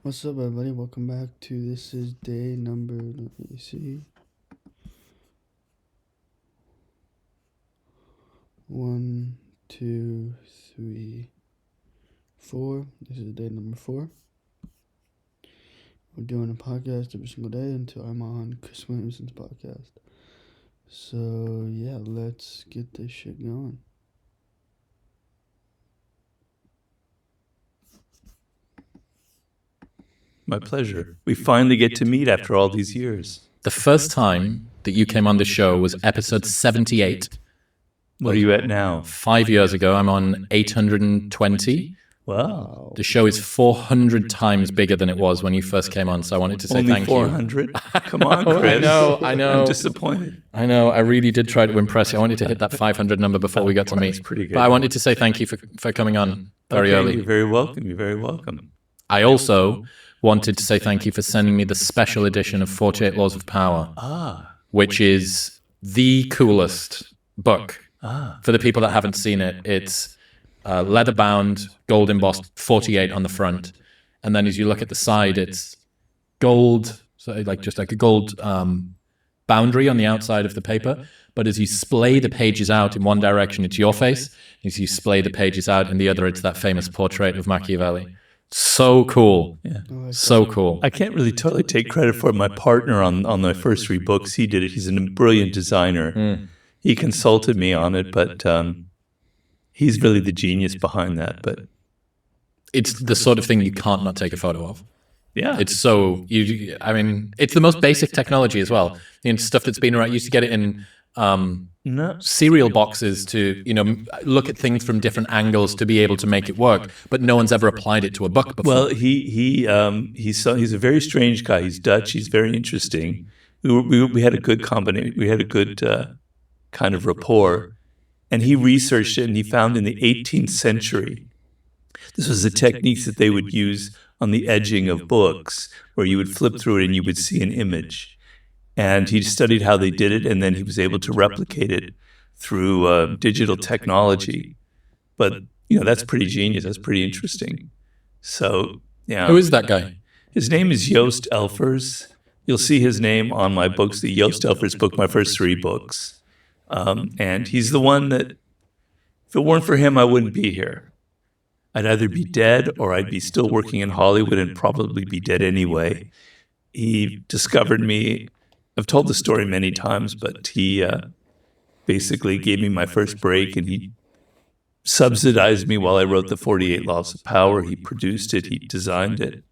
What's up, everybody? Welcome back to this is day number. Let me see. 1, 2, 3, 4. This is day number 4. We're doing a podcast every single day until I'm on Chris Williamson's podcast. So yeah, let's get this shit going. My pleasure. We finally get to meet after all these years. The first time that you came on the show was episode 78. What are you at now? 5 years ago, I'm on 820. Wow. The show is 400 times bigger than it was when you first came on, so I wanted to say Only thank 400? You. Come on, Chris. I know. I'm disappointed. I know, I really did try to impress you. I wanted to hit that 500 number before we got to meet. That's pretty good. But I wanted to say thank you for coming on very early. You're very welcome. You're very welcome. I also wanted to say thank you for sending me the special edition of 48 Laws of Power, which is the coolest book. For the people that haven't seen it, it's leather-bound, gold embossed 48 on the front. And then as you look at the side, it's gold, so just like a gold boundary on the outside of the paper. But as you splay the pages out in one direction, it's your face. As you splay the pages out in the other, it's that famous portrait of Machiavelli. So cool. Yeah. So cool. I can't really totally take credit for it. My partner on my first 3 books, he did it. He's a brilliant designer. He consulted me on it, but he's really the genius behind that. But it's the sort of thing you can't not take a photo of. yeah, It's so, it's the most basic technology as well. Stuff that's been around, you used to get it in cereal boxes to, look at things from different angles to be able to make it work, but no one's ever applied it to a book before. Well, he's a very strange guy. He's Dutch. He's very interesting. We had a good combination. We had a good kind of rapport, and he researched it, and he found in the 18th century, this was a technique that they would use on the edging of books, where you would flip through it and you would see an image. And he studied how they did it, and then he was able to replicate it through digital technology. But, that's pretty genius. That's pretty interesting. So, yeah. Who is that guy? His name is Joost Elfers. You'll see his name on my books, the Joost Elfers book, my first 3 books. And he's the one that, if it weren't for him, I wouldn't be here. I'd either be dead or I'd be still working in Hollywood and probably be dead anyway. He discovered me. I've told the story many times, but he basically gave me my first break, and he subsidized me while I wrote the 48 Laws of Power. He produced it. He designed it.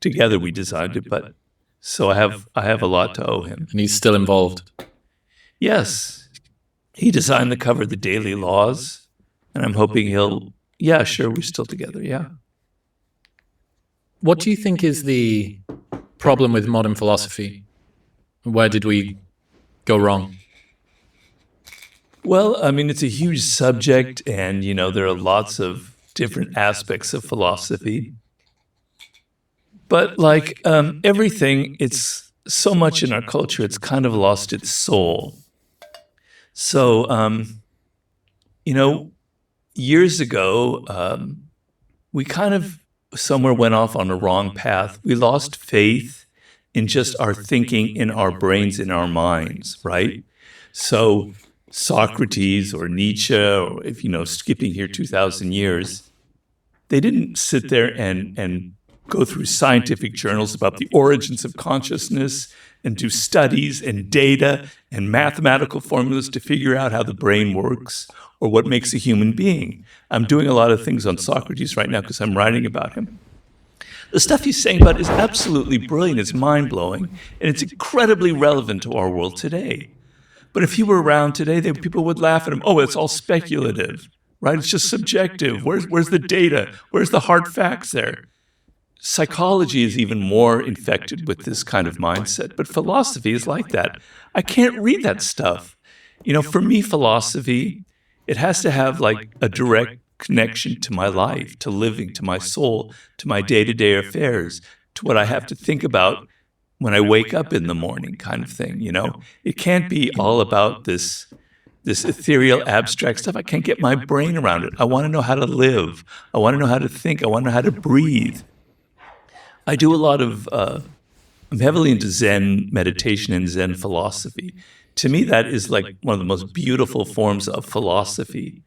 Together we designed it, but so I have a lot to owe him. And he's still involved. Yes. He designed the cover of the Daily Laws, and I'm hoping yeah, sure, we're still together, yeah. What do you think is the problem with modern philosophy? Where did we go wrong? Well, I mean, it's a huge subject, and, there are lots of different aspects of philosophy. But like everything, it's so much in our culture, it's kind of lost its soul. So, years ago, we kind of somewhere went off on a wrong path. We lost faith in just our thinking, in our brains, in our minds, right? So Socrates or Nietzsche, or if skipping here 2,000 years, they didn't sit there and go through scientific journals about the origins of consciousness and do studies and data and mathematical formulas to figure out how the brain works or what makes a human being. I'm doing a lot of things on Socrates right now because I'm writing about him. The stuff he's saying about it is absolutely brilliant. It's mind-blowing, and it's incredibly relevant to our world today. But if he were around today, people would laugh at him. Oh, it's all speculative, right? It's just subjective. Where's the data? Where's the hard facts there? Psychology is even more infected with this kind of mindset, but philosophy is like that. I can't read that stuff. For me, philosophy, it has to have like a direct connection to my life, to living, to my soul, to my day-to-day affairs, to what I have to think about when I wake up in the morning kind of thing, It can't be all about this ethereal, abstract stuff. I can't get my brain around it. I want to know how to live. I want to know how to think. I want to know how to breathe. I do a lot of, I'm heavily into Zen meditation and Zen philosophy. To me, that is like one of the most beautiful forms of philosophy.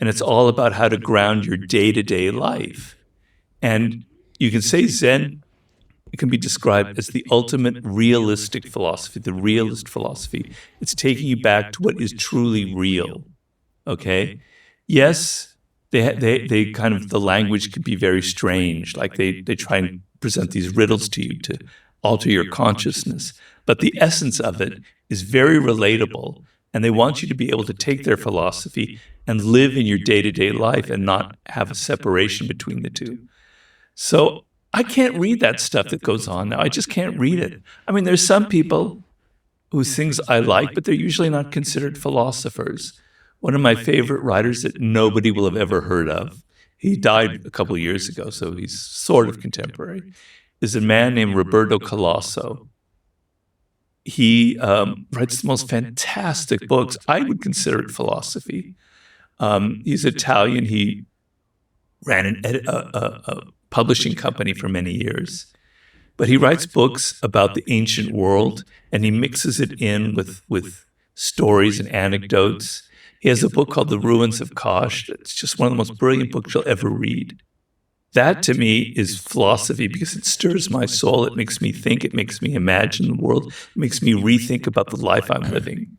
And it's all about how to ground your day-to-day life. And you can say Zen, it can be described as the ultimate realistic philosophy, the realist philosophy. It's taking you back to what is truly real. Okay? Yes, they kind of, the language can be very strange. Like they try and present these riddles to you to alter your consciousness. But the essence of it is very relatable. And they want you to be able to take their philosophy and live in your day-to-day life and not have a separation between the two. So I can't read that stuff that goes on now. I just can't read it. I mean, there's some people whose things I like, but they're usually not considered philosophers. One of my favorite writers that nobody will have ever heard of, he died a couple of years ago, so he's sort of contemporary, is a man named Roberto Calasso. He writes the most fantastic books. I would consider it philosophy. He's Italian. He ran a publishing company for many years. But he writes books about the ancient world, and he mixes it in with stories and anecdotes. He has a book called The Ruins of Kosh. It's just one of the most brilliant books you'll ever read. That, to me, is philosophy because it stirs my soul. It makes me think. It makes me imagine the world. It makes me rethink about the life I'm living.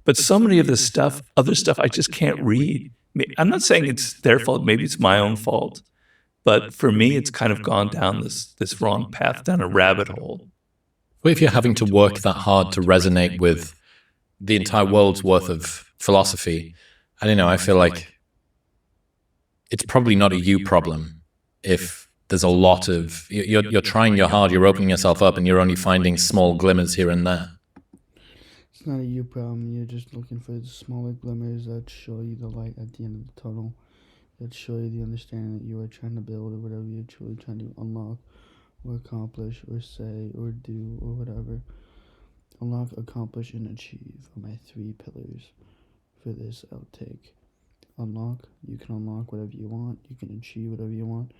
But so many of this stuff, other stuff, I just can't read. I'm not saying it's their fault. Maybe it's my own fault. But for me, it's kind of gone down this wrong path, down a rabbit hole. Well, if you're having to work that hard to resonate with the entire world's worth of philosophy, I don't know, I feel like it's probably not a you problem if there's a lot of, you're trying your hard, you're opening yourself up, and you're only finding small glimmers here and there. It's not a you problem. You're just looking for the smaller glimmers that show you the light at the end of the tunnel, that show you the understanding that you are trying to build or whatever you're truly trying to unlock or accomplish or say or do or whatever. Unlock, accomplish, and achieve are my 3 pillars for this outtake. Unlock, you can unlock whatever you want, you can achieve whatever you want,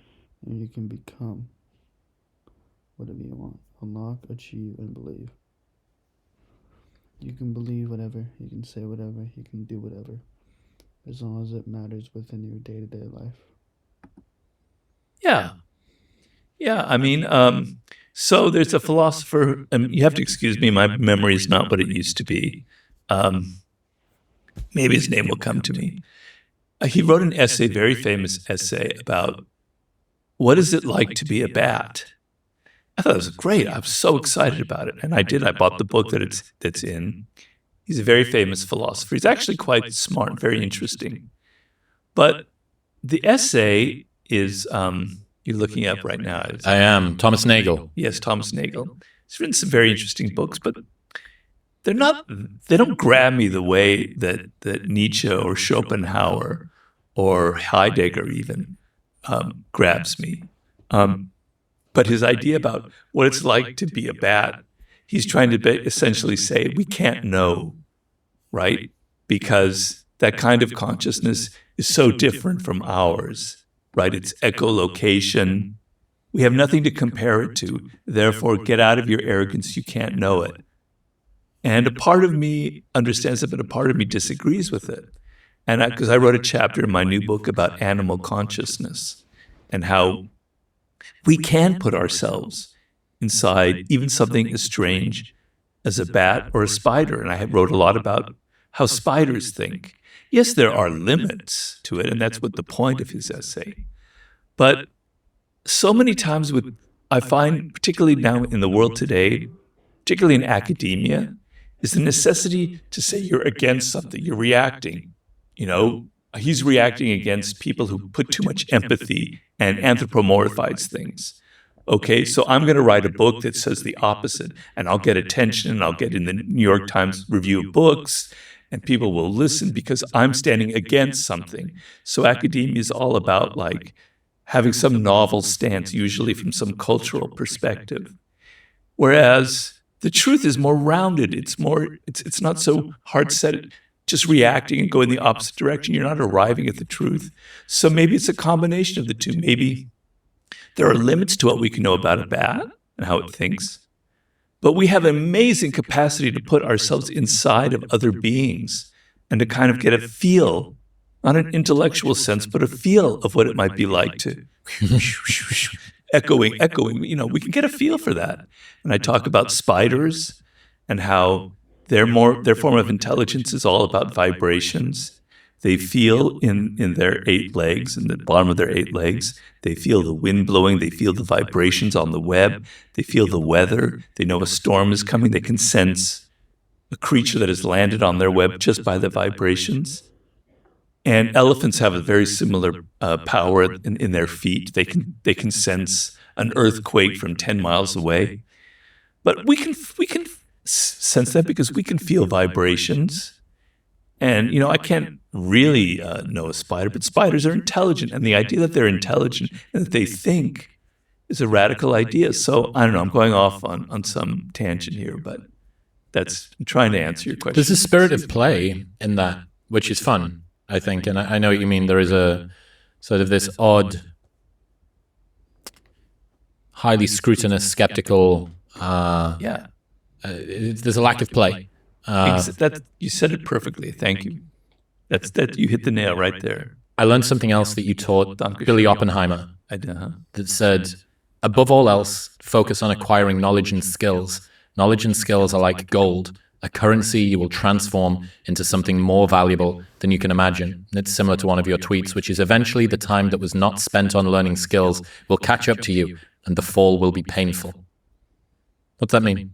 and you can become whatever you want. Unlock, achieve, and believe. You can believe whatever, you can say whatever, you can do whatever, as long as it matters within your day-to-day life. Yeah. Yeah, I mean, so there's a philosopher, you have to excuse me, my memory is not what it used to be. Maybe his name will come to me. He wrote an essay, very famous essay, about what is it like to be a bat? I thought it was great. I was so excited about it. And I did. I bought the book that's in. He's a very famous philosopher. He's actually quite smart, very interesting. But the essay is, you're looking up right now. I am. Thomas Nagel. Yes, Thomas Nagel. He's written some very interesting books, but they don't grab me the way that Nietzsche or Schopenhauer or Heidegger even grabs me. But his idea about what it's like to be a bat, he's trying to essentially say we can't know, right? Because that kind of consciousness is so different from ours, right? It's echolocation. We have nothing to compare it to. Therefore, get out of your arrogance. You can't know it. And a part of me understands it, but a part of me disagrees with it. And because I wrote a chapter in my new book about animal consciousness and how we can put ourselves inside even something as strange as a bat or a spider. And I wrote a lot about how spiders think. Yes, there are limits to it, and that's what the point of his essay. But so many times I find, particularly now in the world today, particularly in academia, is the necessity to say you're against something, you're reacting. You know, he's reacting against people who put too much empathy and anthropomorphize things. Okay, so I'm going to write a book that says the opposite, and I'll get attention, and I'll get in the New York Times review of books, and people will listen because I'm standing against something. So academia is all about like having some novel stance, usually from some cultural perspective. Whereas the truth is more rounded. It's not so hard-set, just reacting and going the opposite direction. You're not arriving at the truth. So maybe it's a combination of the two. Maybe There are limits to what we can know about a bat and how it thinks. But we have amazing capacity to put ourselves inside of other beings and to kind of get a feel, not an intellectual sense, but a feel of what it might be like to echoing. We can get a feel for that. And I talk about spiders and how their form of intelligence is all about vibrations. They feel in their 8 legs, in the bottom of their 8 legs, they feel the wind blowing, they feel the vibrations on the web, they feel the weather, they know a storm is coming, they can sense a creature that has landed on their web just by the vibrations. And elephants have a very similar power in their feet. They can sense an earthquake from 10 miles away. But we can sense that because we can feel vibrations. And, I can't really know a spider, but spiders are intelligent. And the idea that they're intelligent and that they think is a radical idea. So, I don't know, I'm going off on some tangent here, but I'm trying to answer your question. There's a spirit of play in that, which is fun, I think. And I know what you mean. There is a sort of this odd, highly scrutinous, skeptical, there's a lack of play. You said it perfectly. Thank you. You hit the nail right there. I learned something else that you taught Billy Oppenheimer that said, above all else, focus on acquiring knowledge and skills. Knowledge and skills are like gold, a currency you will transform into something more valuable than you can imagine. And it's similar to one of your tweets, which is eventually the time that was not spent on learning skills will catch up to you and the fall will be painful. What's that mean?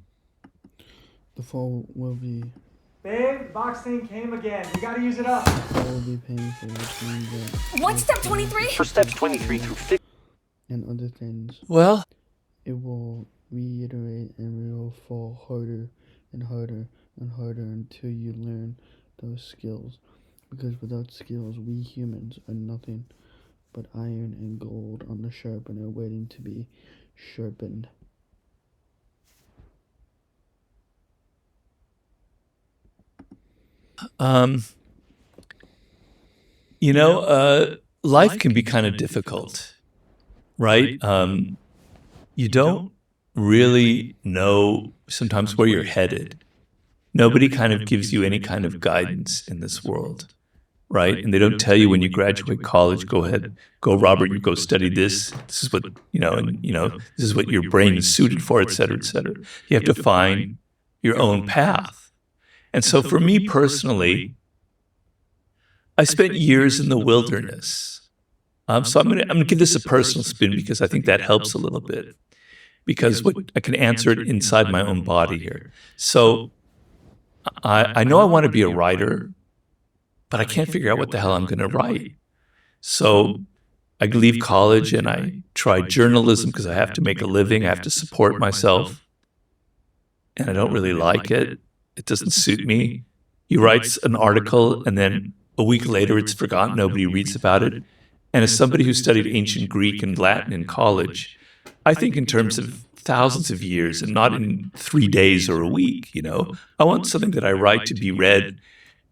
The fall will be... Babe, the box thing came again. You gotta use it up. The fall will be painful, which means that... What's step 23? For steps 23 through 50. And other things. Well, it will reiterate and it will fall harder and harder and harder until you learn those skills. Because without skills, we humans are nothing but iron and gold on the sharpener waiting to be sharpened. Life can be kind of difficult, right? You don't really know sometimes where you're headed. Nobody kind of gives you any kind of guidance in this world, right? And they don't tell you when you graduate college, go ahead, go Robert, you go study this. This is what, this is what your brain is suited for, et cetera, et cetera. You have to find your own path. And so for me personally, I spent years in the wilderness. So I'm gonna give this a personal spin because I think that helps a little bit. Because I can answer it inside my own body here. So I know I want to be a writer, but I can't figure out what the hell I'm going to write. So I leave college and I try journalism because I have to make a living. I have to support myself. And I don't really like it. It doesn't suit me. He writes an article and then a week later it's forgotten. Nobody reads about it. And as somebody who studied ancient Greek and Latin in college, I think in terms of thousands of years and not in 3 days or a week, I want something that I write to be read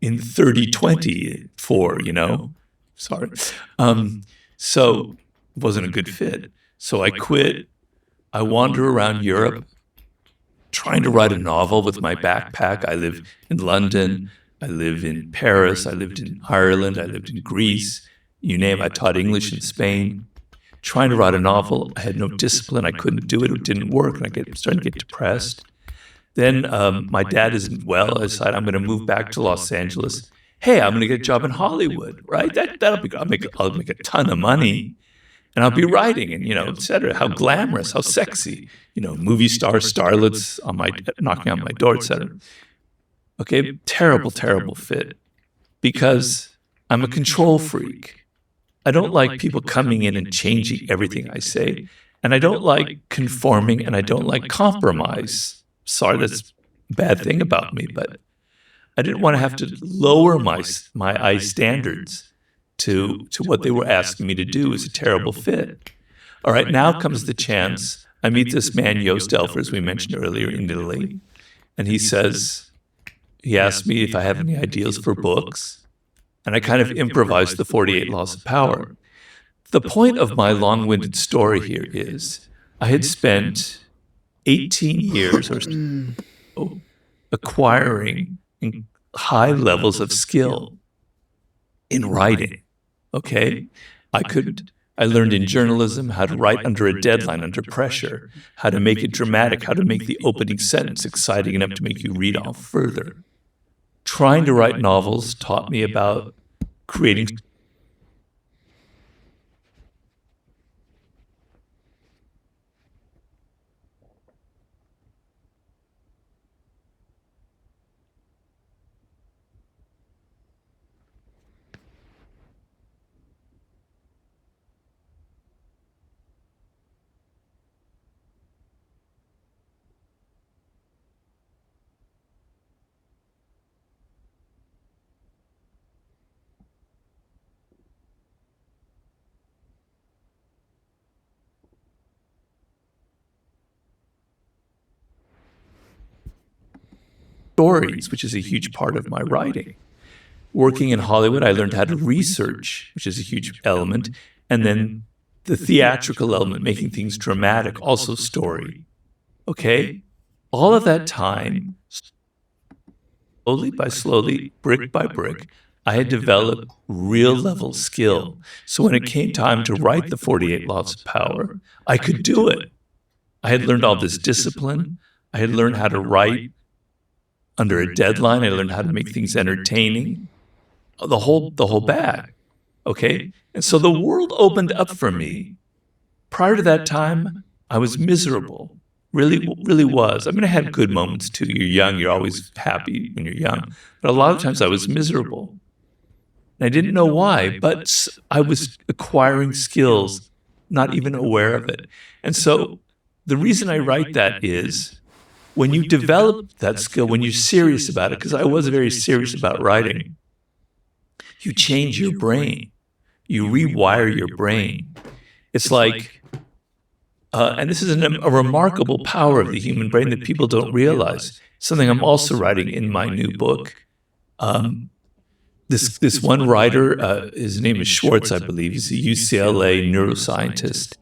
in 3024, Sorry. So it wasn't a good fit. So I quit. I wander around Europe trying to write a novel with my backpack. I live in London. I live in Paris. I lived in Ireland. I lived in Greece. You name it. I taught English in Spain. Trying to write a novel. I had no discipline. I couldn't do it. It didn't work. And I started to get depressed. Then my dad isn't well. I decided I'm going to move back to Los Angeles. Hey, I'm going to get a job in Hollywood, right? That'll be good. I'll make a ton of money. And I'll be writing and, et cetera. How glamorous, how sexy. Movie stars, starlets knocking on my door, et cetera. Okay, terrible, terrible fit. Because I'm a control freak. I don't like people coming in and changing everything I say. And I don't like conforming and I don't like compromise. Sorry, that's a bad thing about me, but I didn't want to have to lower my standards to what they were asking me to do. It was a terrible fit. All right, now comes the chance. I meet this man, Joost Elfer, as we mentioned earlier, in Italy. And he asked me if I have any ideas for books. And I kind of improvised the 48 Laws of Power. the point of my long-winded story here is I had spent 18 years or so acquiring high levels of skill in writing. Okay? I learned in journalism how to write under a deadline, under pressure, how to make it dramatic, how to make the opening sentence exciting enough to make you read on further. Trying to write novels taught me about creating stories, which is a huge part of my writing. Working in Hollywood, I learned how to research, which is a huge element, and then the theatrical element, making things dramatic, also story. Okay? All of that time, slowly by slowly, brick by brick, I had developed real level skill. So when it came time to write the 48 Laws of Power, I could do it. I had learned all this discipline. I had learned how to write under a deadline. I learned how to make things entertaining. The whole bag. Okay? And so the world opened up for me. Prior to that time, I was miserable. Really was. I mean, I had good moments too. You're young, you're always happy when you're young. But a lot of times I was miserable. And I didn't know why, but I was acquiring skills, not even aware of it. And so the reason I write that is when you develop that skill, when you're serious about it, because I was very serious about writing, you change your brain. You rewire your brain. It's like, and this is a remarkable power of the human brain that people don't realize. Something I'm also writing in my new book. This one writer, his name is Schwartz, I believe. He's a UCLA neuroscientist.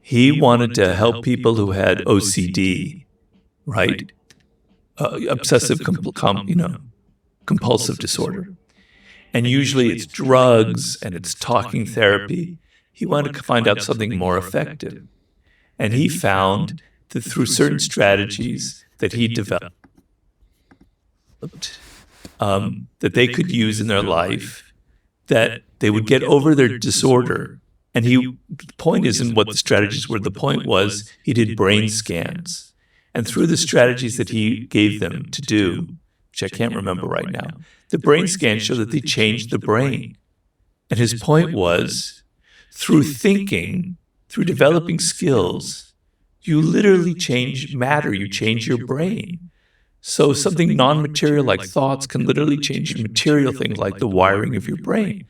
He wanted to help people who had OCD, right? Obsessive compulsive disorder. And usually it's drugs and it's talking therapy. He wanted to find out something more effective. And he found that through certain strategies that he developed, that they could use in their life, that they would get over their disorder. And the point isn't what the strategies were. The point was he did brain scans. And through the strategies that he gave them to do, which I can't remember right now, the brain scans show that they changed the brain. And his point was, through thinking, through developing skills, you literally change matter, you change your brain. So something non-material like thoughts can literally change material things like the wiring of your brain.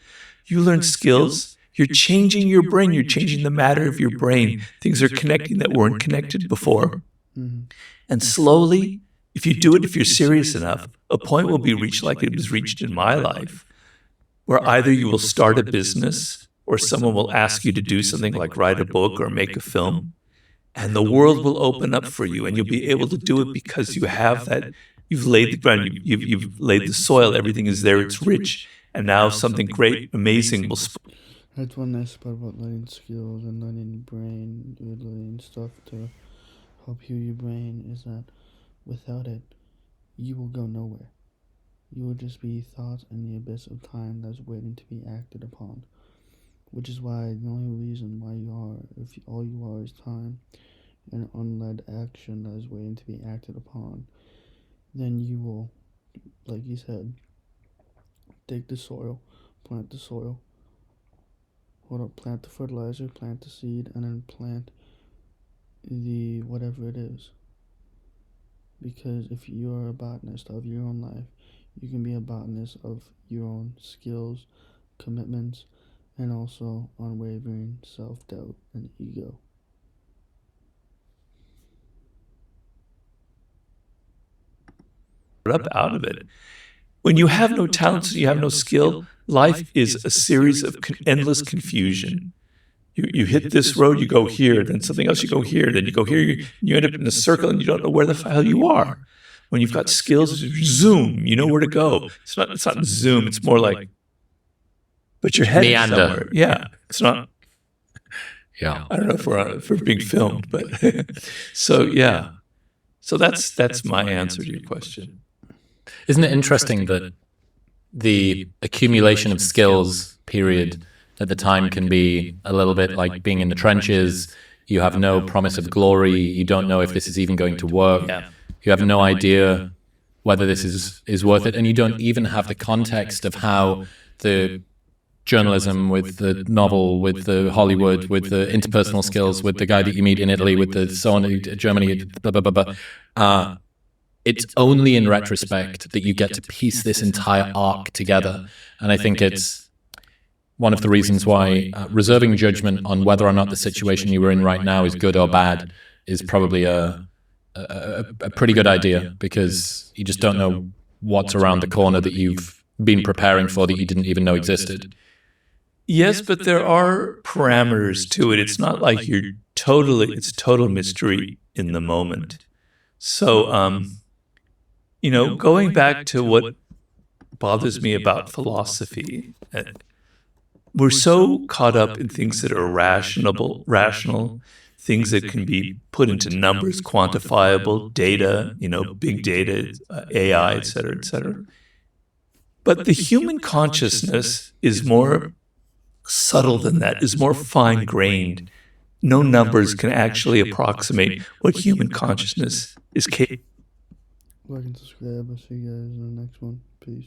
You learn skills, you're changing your brain, you're changing the matter of your brain. Things are connecting that weren't connected before. And slowly, if you do it, if you're serious enough, a point will be reached like it was reached in my life, where either you will start a business or someone will ask you to do something like write a book or make a film, and the world will open up for you, and you'll be able to do it because you have that, you've laid the ground, you've laid the soil, everything is there, it's rich, and now something great, amazing will spring. That's one nice part about learning skills and learning brain, learning stuff to help heal your brain, is that without it, you will go nowhere. You will just be thoughts in the abyss of time that's waiting to be acted upon. Which is why the only reason why you are, if all you are is time and unled action that is waiting to be acted upon, then you will, like you said, dig the soil, plant the soil, plant the fertilizer, plant the seed, and then plant the whatever it is. Because if you are a botanist of your own life, you can be a botanist of your own skills, commitments, and also unwavering self-doubt and ego. Up out of it. When you have no talents, you have no skill, life is a series of endless confusion. You hit this road, you go here, then something else, you go here, then you go here, you end up in a circle and you don't know where the hell you are. When you've got skills, zoom, you know where to go. It's not zoom, it's more like, but your head Meander. somewhere. Yeah, it's not. Yeah. I don't know if we're being filmed, but so yeah. So that's my answer to your question. Isn't it interesting that the accumulation of skills period at the time can be a little bit like being in the trenches? You have no promise of glory. You don't know if this is even going to work. Yeah. You have no idea whether this is worth it. And you don't even have the context of how the journalism, with the novel, with the Hollywood, with the interpersonal skills, with the guy that you meet in Italy, with the so on, Germany, blah, blah, blah, blah. It's only in retrospect that you get to piece this entire arc together. And I think it's one of the reasons why reserving judgment on whether or not the situation you were in right now is good or bad is probably a pretty good idea, because you just don't know what's around the corner that you've been preparing for that you didn't even know existed. Yes, but there are parameters to it. It's not like it's total mystery in the moment. So, going back to what bothers me about philosophy, we're so caught up in things that are rational, things that can be put into numbers, quantifiable, data, big data, AI, et cetera, et cetera. But the human consciousness is more subtle than that, is more fine-grained. No numbers can actually approximate what human consciousness is capable. Like and subscribe. I'll see you guys in the next one. Peace.